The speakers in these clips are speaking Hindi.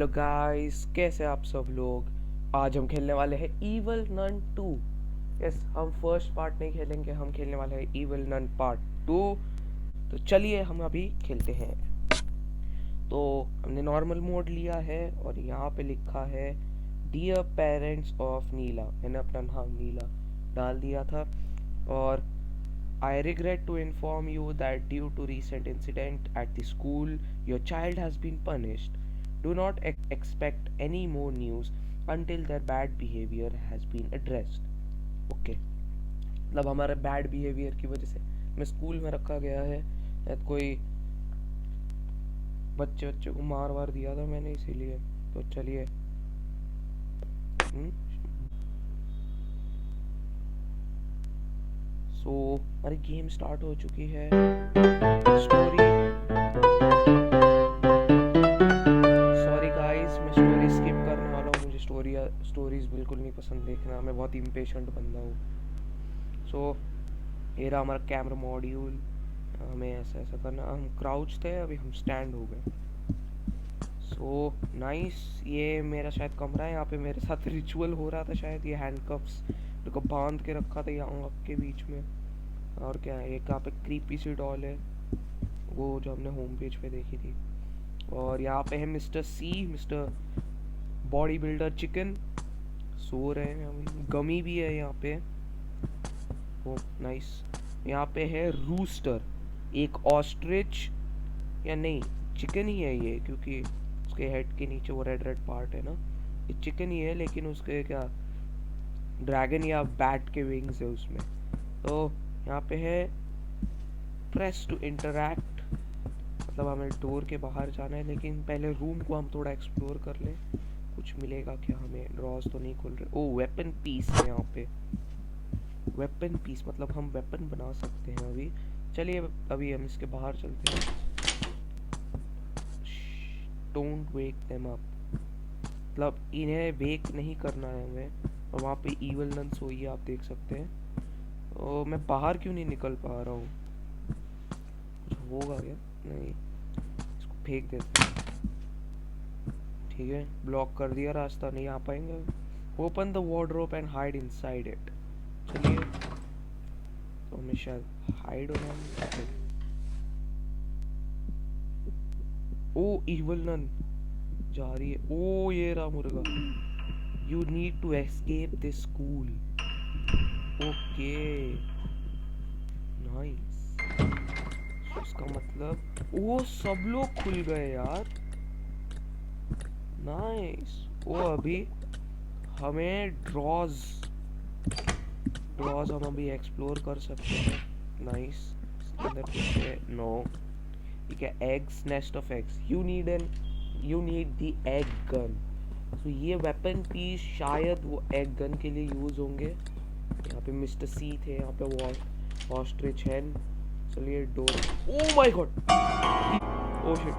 हेलो गाइस, कैसे आप सब लोग। आज हम खेलने वाले हैं इविल नन 2। यस, हम फर्स्ट पार्ट नहीं खेलेंगे, हम खेलने वाले हैं इविल नन पार्ट 2। तो चलिए हम अभी खेलते हैं। तो हमने नॉर्मल मोड लिया है और यहाँ पे लिखा है डियर पेरेंट्स ऑफ नीला। मैंने अपना नाम नीला डाल दिया था। और I regret to inform you that due to recent incident at the school, your child has been punished. Do not expect any more news until their bad behavior has been addressed. Okay. मतलब हमारे बैड बिहेवियर की वजह से मैं स्कूल में रखा गया है। शायद कोई बच्चे को मार वार दिया था मैंने, इसीलिए। तो चलिए। सो हमारी गेम स्टार्ट हो चुकी है। स्टोरी, सॉरी गाइस, मैं स्टोरी स्किप करने वाला हूँ। मुझे स्टोरीज बिल्कुल नहीं पसंद देखना, मैं बहुत इम्पेशेंट बंदा हूँ। सो ये रहा हमारा कैमरा मॉड्यूल। हमें ऐसा करना। हम क्राउच थे, अभी हम स्टैंड हो गए। So nice. ये मेरा शायद कमरा है। यहाँ पे मेरे साथ रिचुअल हो रहा था शायद। ये हैंडकफ्स को बांध के रखा था यहाँ के बीच में। और क्या है, एक यहाँ पे क्रीपी सी डॉल है, वो जो हमने होम पेज पे देखी थी। और यहाँ पे है मिस्टर सी, मिस्टर बॉडी बिल्डर चिकन, सो रहे हैं। गमी भी है यहाँ पे। ओ नाइस। यहाँ पे है रूस्टर, एक ऑस्ट्रिच, या नहीं चिकन ही है ये, क्योंकि उसके हेड के नीचे वो रेड रेड पार्ट है ना। ये चिकन ही है, लेकिन उसके क्या ड्रैगन या बैट के विंग्स है उसमें। तो यहाँ पे है प्रेस टू इंटरैक्ट, मतलब हमें डोर के बाहर जाना है। लेकिन पहले रूम को हम थोड़ा एक्सप्लोर कर लें, कुछ मिलेगा क्या हमें। ड्रॉज तो नहीं खुल रहे। ओ वेपन पीस है यहाँ पे। वेपन पीस मतलब हम वेपन बना सकते हैं अभी। चलिए अभी हम इसके बाहर चलते हैं। डोंट वेक देम अप, मतलब इन्हें वेक नहीं करना है हमें। और वहाँ पे इविल नन सोई है, आप देख सकते हैं। तो मैं बाहर क्यों नहीं निकल पा रहा हूँ, कुछ होगा क्या। नहीं, इसको फेंक देते हैं। ठीक है, ब्लॉक कर दिया, रास्ता नहीं आ पाएंगे। Open the wardrobe and hide inside it. चलिए, तो हमें शायद हाइड होना है। ओ इविल नन जा रही है। ओ ये रहा मुर्गा। You need to escape this school. Okay nice. इसका मतलब वो सब लोग खुल गए यार। नाइस। वो अभी हमें ड्रॉज हम अभी एक्सप्लोर कर सकते हैं। नाइस। इसके अंदर कुछ है? नो। ठीक है, eggs, nest of eggs. You need the egg gun. तो ये वेपन पीस शायद वो एग गन के लिए यूज होंगे। यहाँ पे मिस्टर सी थे, यहाँ पे ऑस्ट्रिच हैन। चलिए door. Oh my God, oh shit,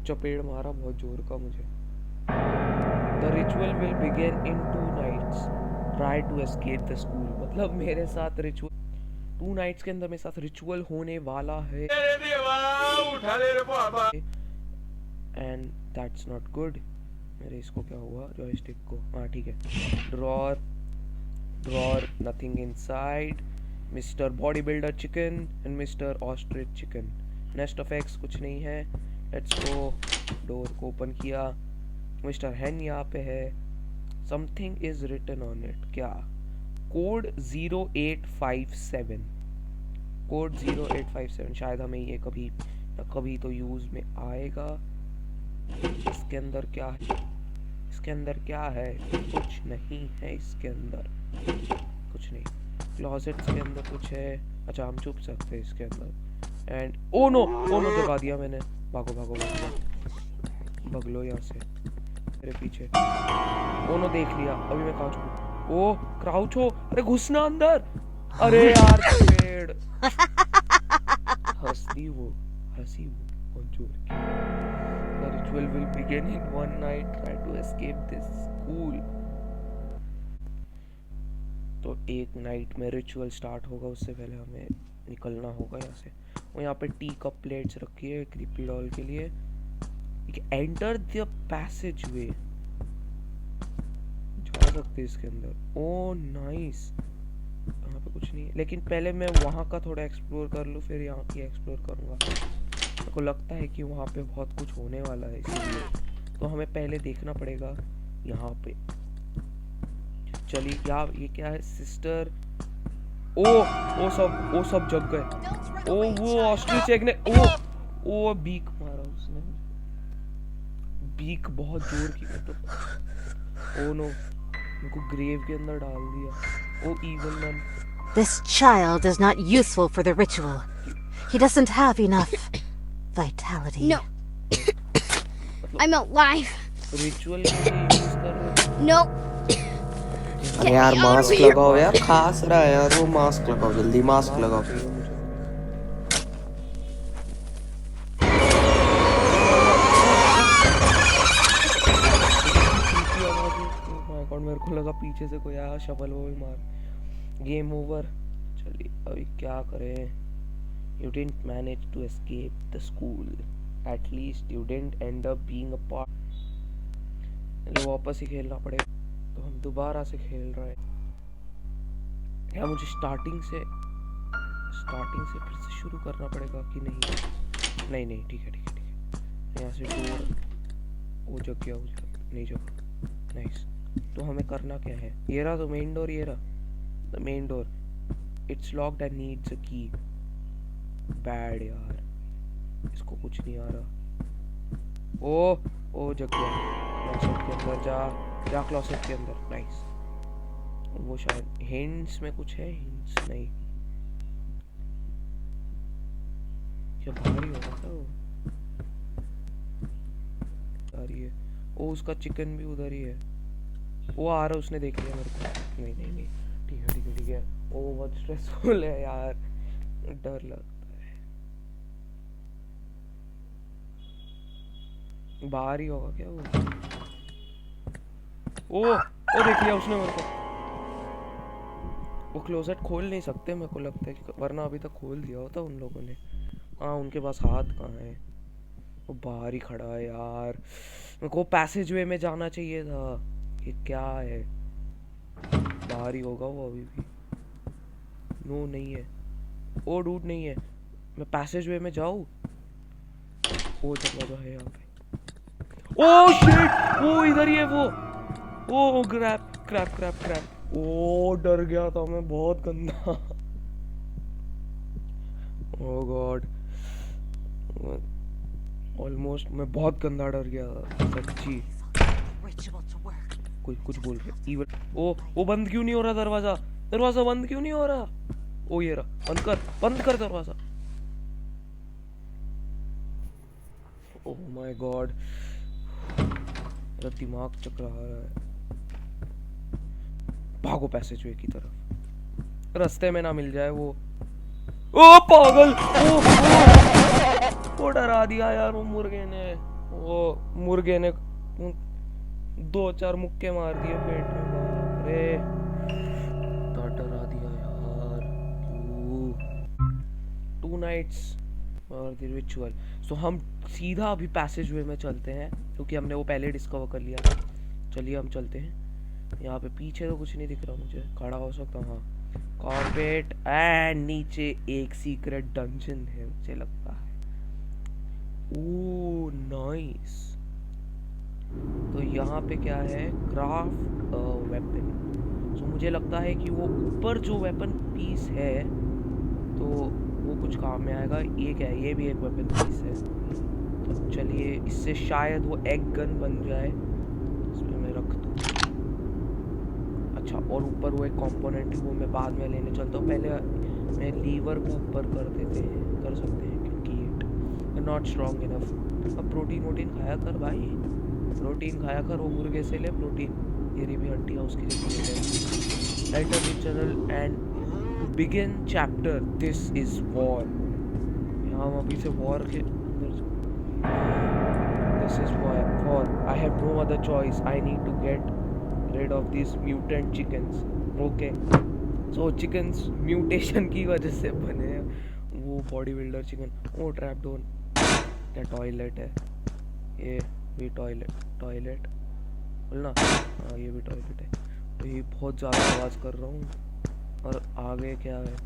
चपेड़ मारा बहुत जोर का मुझे। The ritual will begin in 2 nights, try to escape the school. मतलब मेरे साथ रिचुअल 2 नाइट्स के अंदर मेरे साथ रिचुअल होने वाला है। And that's not good. मेरे इसको क्या हुआ, जॉयस्टिक को। हाँ ठीक है। Drawer nothing inside. Mister body builder chicken and mister ostrich chicken. Nest of eggs कुछ नहीं है। Let's go. डोर को ओपन किया। मिस्टर हैन यहाँ पे है। Something is written on it. क्या? कोड 0857। कोड 0857। शायद हमें ये कभी न कभी तो यूज में आएगा। इसके अंदर क्या है? इसके अंदर क्या है? कुछ नहीं है इसके अंदर, कुछ नहीं। क्लोजेट्स के अंदर कुछ है? अच्छा, हम छुप सकते हैं इसके अंदर। एंड ओ नो दबा दिया मैंने। भागो भागो भागो, भाग लो यहाँ से, मेरे पीछे। ओ नो, देख लिया। अभी मैं कहाँ छुपूं? ओ क्राउच हो, अरे घुसना अंदर। अरे यार पेड़। हंसी वो बहुत जोर की। The ritual will begin in 1 night. Try to escape this school. तो एक नाइट में रिचुअल स्टार्ट होगा, उससे पहले हमें निकलना होगा यहाँ से। और यहाँ पे टी कप प्लेट्स रखी है क्रीपी डॉल के लिए। एंटर द पैसेज वे, जा सकते इसके अंदर। ओ नाइस, यहाँ पे कुछ नहीं है, लेकिन पहले मैं वहाँ का थोड़ा एक्सप्लोर कर लूँ, फिर यहाँ की एक्सप्लोर करूँगा। मेरे को लगता है कि वहाँ पे बहुत कुछ होने वाला है, इसीलिए तो हमें पहले देखना पड़ेगा यहाँ पे। चलिए, क्या ये क्या है? सिस्टर, ओ सब जग गए। ओ वो ऑस्ट्रिच एग ने, ओ बीक मारा उसने, बीक बहुत जोर की, मतलब ओ नो, मेरे को ग्रेव के अंदर डाल दिया। Oh even man, This child is not useful for the ritual. He doesn't have enough vitality. No. I'm alive. Ritual के लिए यूज कर रहे हैं। No. अरे यार मास्क लगाओ यार, खास रहा है यार वो, मास्क लगाओ जल्दी, मास्क लगाओ। मेरे को लगा पीछे से कोई आया, शफल वो भी मार। Game over. चलिए अभी क्या करें? You didn't manage to escape the school. At least you didn't end up being a part. वापस ही खेलना पड़ेगा, तो हम दोबारा से खेल रहे हैं। क्या मुझे स्टार्टिंग से फिर से शुरू करना पड़ेगा कि नहीं? नहीं ठीक है। यहाँ से डोर, वो जग गया, नहीं जग। नाइस। तो हमें करना क्या है? ये रहा तो मेन डोर, ये रहा the main door. It's locked and needs a की। बैड यार, इसको कुछ नहीं आ रहा। ओ जग गया। क्लोसेट के अंदर जा क्लोसेट के अंदर। नाइस। वो शायद हिंट्स में कुछ है, हिंट्स नहीं, क्या बाहर ही होगा क्या वो? आ रही है। ओ उसका चिकन भी उधर ही है, वो आ रहा, उसने देख लिया मेरे को। नहीं ठीक है। ओ बहुत स्ट्रेसफुल है यार, डर लगता है। बाहर ही होगा क्या वो? ओ देख लिया उसने मेरे को। वो क्लोजेट खोल नहीं सकते मेरे को लगता है, वरना अभी तक खोल दिया होता उन लोगों ने। हाँ, उनके पास हाथ कहाँ है? वो बाहर ही खड़ा है यार। मेरे को पैसेज वे में जाना चाहिए था। ये क्या है? बाहर ही होगा वो अभी भी। नो नहीं है, ओ डूड नहीं है। मैं पैसेज वे में जाऊँ? वो दरवाजा है यहाँ पे। ओ शिट, वो इधर ही है वो। ओ क्रैप। ओ डर गया था मैं, बहुत गंदा। ओ गॉड, ऑलमोस्ट मैं बहुत गंदा डर गया था सच्ची। कुछ बोल रहे इवन। ओ बंद क्यों नहीं हो रहा दरवाजा बंद क्यों नहीं हो रहा? ओ ये रहा, बंद कर दरवाजा। ओह माय गॉड, मेरा दिमाग चकरा रहा है। भागो पैसेजवे की तरफ, रास्ते में ना मिल जाए वो। ओ पागल, वो डरा दिया यार वो मुर्गे ने 2-4 मुक्के मार दिए पेट में। बाप रे, डरा दिया यार। 2 नाइट्स और द रिचुअल। सो हम सीधा अभी पैसेज वे में चलते हैं, क्योंकि हमने वो पहले डिस्कवर कर लिया। चलिए हम चलते हैं। यहाँ पे पीछे तो कुछ नहीं दिख रहा मुझे, खड़ा हो सकता हूँ। हाँ, कारपेट एंड नीचे एक सीक्रेट डंजन है मुझे लगता है। Oh nice. तो यहाँ पे क्या है? Craft weapon. सो मुझे लगता है कि वो ऊपर जो वेपन पीस है तो वो कुछ काम में आएगा। ये क्या है? ये भी एक वेपन पीस है। तो चलिए, इससे शायद वो एग गन बन जाए। इसमें मैं रख दूँ। अच्छा, और ऊपर वो एक कंपोनेंट है, वो मैं बाद में लेने चलता हूँ। पहले मैं लीवर को ऊपर कर सकते हैं, क्योंकि नॉट स्ट्रॉन्ग इनफ। अब प्रोटीन खाया कर भाई, प्रोटीन खाया कर। वो मुर्गे से ले प्रोटीन। ये भी हड्डियाँ उसकी जगह। Enter the channel and begin chapter this is war. यहाँ हम अभी से वॉर के अंदर। This is war, I have no other choice, I need to get rid of these mutant chickens. Okay, so chickens mutation की वजह से बने हैं। Body builder chicken. Oh trap door, क्या टॉयलेट है? ये भी टॉयलेट बोलना। हाँ ये भी टॉयलेट है। तो ये बहुत ज़्यादा आवाज़ कर रहा हूँ। और आगे क्या है?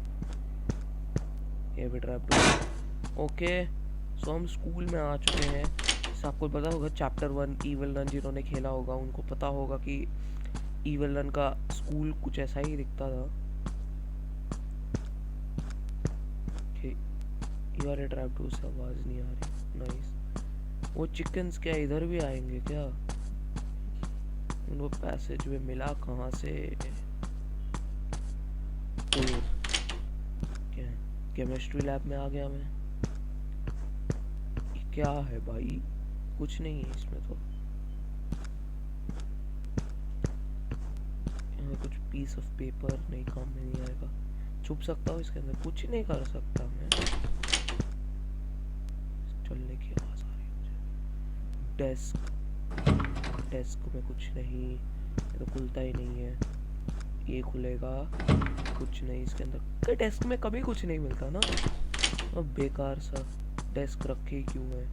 ये भी ट्रैप डोर। ओके सो हम स्कूल में आ चुके हैं। जैसे आपको पता होगा चैप्टर 1 ईवल नन जिन्होंने खेला होगा उनको पता होगा कि ईवल नन का स्कूल कुछ ऐसा ही दिखता था। यार ट्रैप डोर से आवाज़ नहीं आ रही। नाइस। वो चिकन्स क्या इधर भी आएंगे क्या? उनको पैसेज में मिला कहाँ से? क्या केमिस्ट्री लैब में आ गया मैं। ये क्या है भाई? कुछ नहीं है इसमें तो। यहाँ कुछ पीस ऑफ पेपर नहीं, काम में नहीं आएगा। छुप सकता हूँ इसके अंदर, कुछ नहीं कर सकता मैं। चलने की आवाज़ आ रही है मुझे। डेस्क में कुछ नहीं, ये तो खुलता ही नहीं है। ये खुलेगा, कुछ नहीं इसके अंदर। डेस्क में कभी कुछ नहीं मिलता ना। अब बेकार सा डेस्क रखे क्यों है?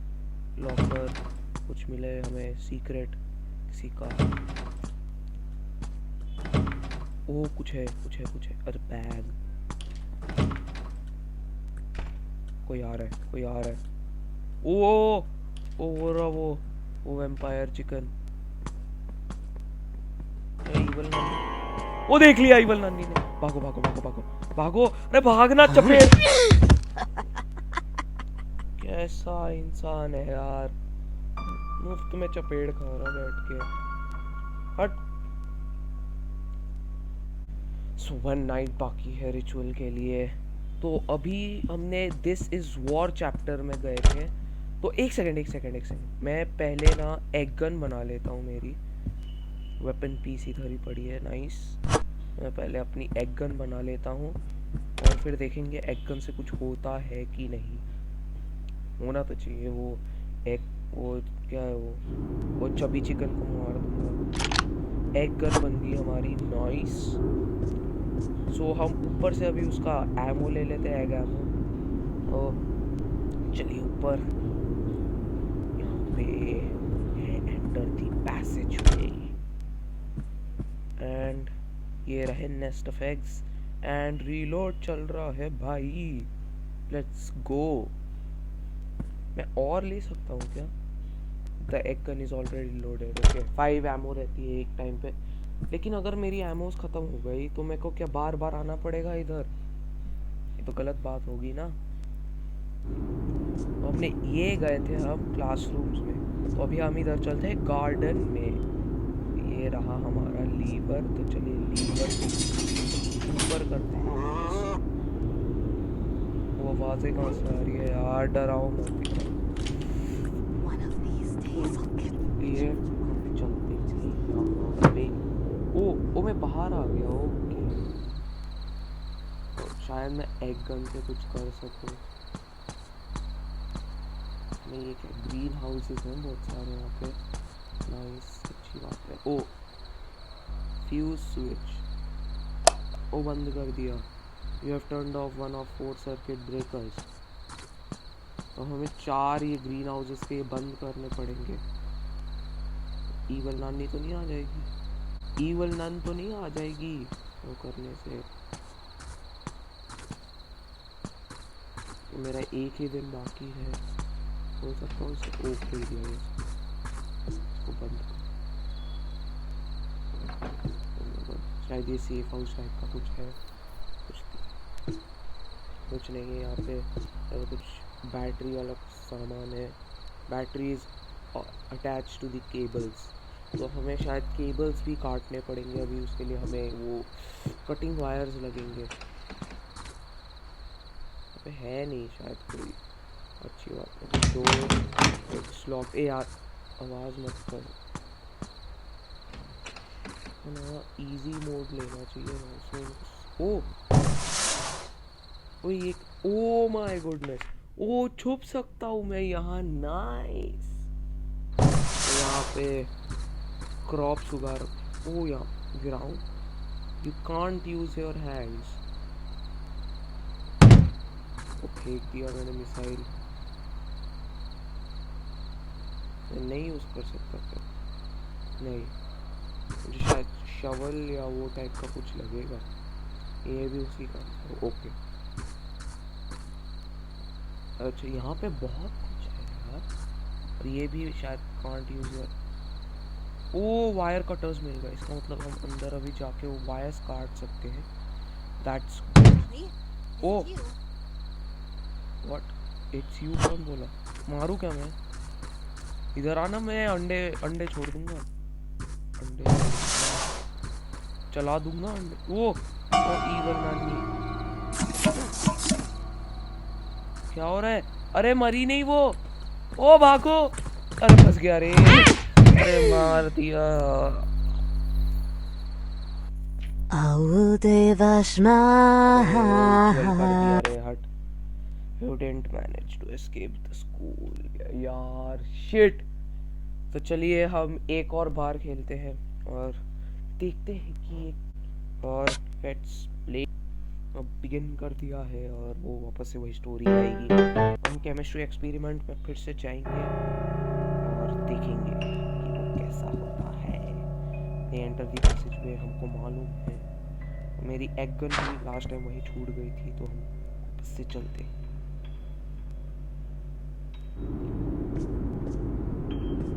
लॉकर कुछ मिले हमें सीक्रेट किसी का। ओ कुछ है। अरे बैग। कोई आ रहा है। ओ रहा वो वैम्पायर चिकन। ईवल नानी, वो देख लिया ईवल नानी ने। भागो। अरे भागना चपेट। कैसा इंसान है यार, मुफ्त में चपेट खा रहा बैठ के। हट। सो 1 नाइट बाकी है रिचुअल के लिए। तो अभी हमने दिस इज वॉर चैप्टर में गए थे। तो एक सेकंड मैं पहले ना एग गन बना लेता हूँ। मेरी वेपन पीस इधर ही पड़ी है। नाइस। मैं पहले अपनी एग गन बना लेता हूँ और फिर देखेंगे एग गन से कुछ होता है कि नहीं। होना तो चाहिए। वो क्या है वो चबी चिकन को मार दूंगा। एग गन बन गई हमारी। नाइस। सो हम ऊपर से अभी उसका एमो ले लेते हैं, एग एमो। और चलिए ऊपर। यहाँ पे है एंटर द पैसेजवे एंड ये रहे nest of eggs and reload चल रहा है भाई। Let's go. मैं और ले सकता हूँ क्या? The egg gun is already loaded. Okay 5 ammo रहती है एक टाइम पे। लेकिन अगर मेरी एमोस ख़त्म हो गई तो मेरे को क्या बार बार आना पड़ेगा इधर? ये तो गलत बात होगी ना। तो हमने ये गए थे हम क्लासरूम्स में, तो अभी हम इधर चलते हैं गार्डन में। ये रहा हमारा लीवर। तो चलिए लीवर ऊपर करते हैं। वो आवाज़ें कहाँ से आ रही है यार? डराओ मत। ये हम चलते हैं यहाँ पे। ओ मैं बाहर आ गया। ओके तो शायद मैं एग गन से कुछ कर सकूं। मैं ये क्या ग्रीन हाउसेस हैं बहुत सारे यहाँ पे। नाइस, अच्छी बात है। ओ फ्यूज स्विच ओ बंद कर दिया। You have turned of 1 of 4 circuit breakers. तो हमें 4 ये ग्रीन हाउसेस के बंद करने पड़ेंगे। ईवल नानी तो नहीं आ जाएगी? ईवल नन तो नहीं आ जाएगी वो करने से? तो मेरा एक ही दिन बाकी है, हो सकता है उसे ओके दिया इसको बंद। शायद ये सेफ हाउस टाइप का कुछ है। कुछ नहीं है यहाँ पे। तो कुछ बैटरी वाला सामान है। Batteries attach to the cables. तो हमें शायद केबल्स भी काटने पड़ेंगे अभी। उसके लिए हमें वो कटिंग वायर्स लगेंगे। अबे है नहीं शायद कोई। अच्छी बात है। Door lock. ए यार आवाज़ मत कर ना। इजी मोड लेना चाहिए ना। ओ ये ओ माय गुडनेस। ओ छुप सकता हूँ मैं यहाँ। नाइस। यहाँ पे क्रॉप्स उगा रखे। ओ यहाँ ground. You can't use your hands. इसको फेंक दिया मैंने मिसाइल। नहीं यूज़ कर सकता क्या? नहीं, मुझे शायद शवल या वो टाइप का कुछ लगेगा। ये भी उसी का। ओके, अच्छा यहाँ पे बहुत कुछ है यार। और ये भी शायद can't use. Oh wire cutters मिल गए, इसका मतलब हम अंदर अभी जाके वो वायर्स काट सकते हैं। That's oh what, it's you कौन बोला? मारू क्या मैं? इधर आना, मैं अंडे अंडे छोड़ दूंगा। अंडे चला दूंगा अंडे। ओ इवल नानी, क्या हो रहा है? अरे मरी नहीं वो। ओ भागो, अरे फंस गया रे। अरे मार दिया। हट, you didn't manage to escape the school यार, शिट। तो चलिए हम एक और बार खेलते हैं और देखते हैं कि और लेट्स प्ले। अब बिगिन कर दिया है और वो वापस से वही स्टोरी आएगी। हम केमिस्ट्री एक्सपेरिमेंट में फिर से जाएंगे और देखेंगे कि वो कैसा होता है। दे एंटर द पैसेज वे, हमको मालूम है। मेरी एग गन भी लास्ट टाइम वही छूट गई थी, तो हम वापस से चलते हैं।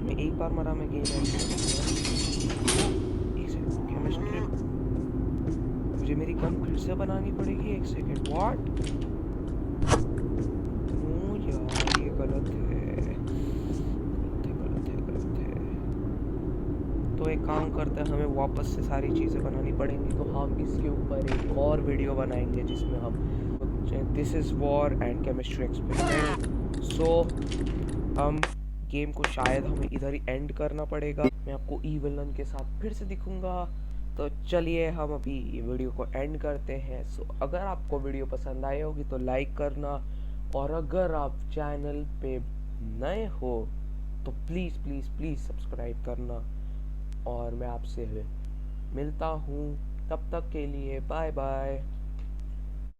मैं एक बार मरा, मैं गेम एंड कर दूंगा। एक सेकंड, केमिस्ट्री मुझे मेरी गन फिर से बनानी पड़ेगी। एक सेकंड, व्हाट? नो यार, ये गलत है, गलत है। तो एक काम करते हैं, हमें वापस से सारी चीज़ें बनानी पड़ेंगी। तो हम इसके ऊपर एक और वीडियो बनाएंगे जिसमें हम this is war and chemistry experiment. So हम गेम को शायद हमें इधर ही एंड करना पड़ेगा। मैं आपको ई विलन के साथ फिर से दिखूंगा। तो चलिए हम अभी ये वीडियो को एंड करते हैं। सो अगर आपको वीडियो पसंद आई होगी तो लाइक करना, और अगर आप चैनल पे नए हो तो प्लीज़ प्लीज़ प्लीज़ सब्सक्राइब करना। और मैं आपसे मिलता हूँ, तब तक के लिए बाय बाय।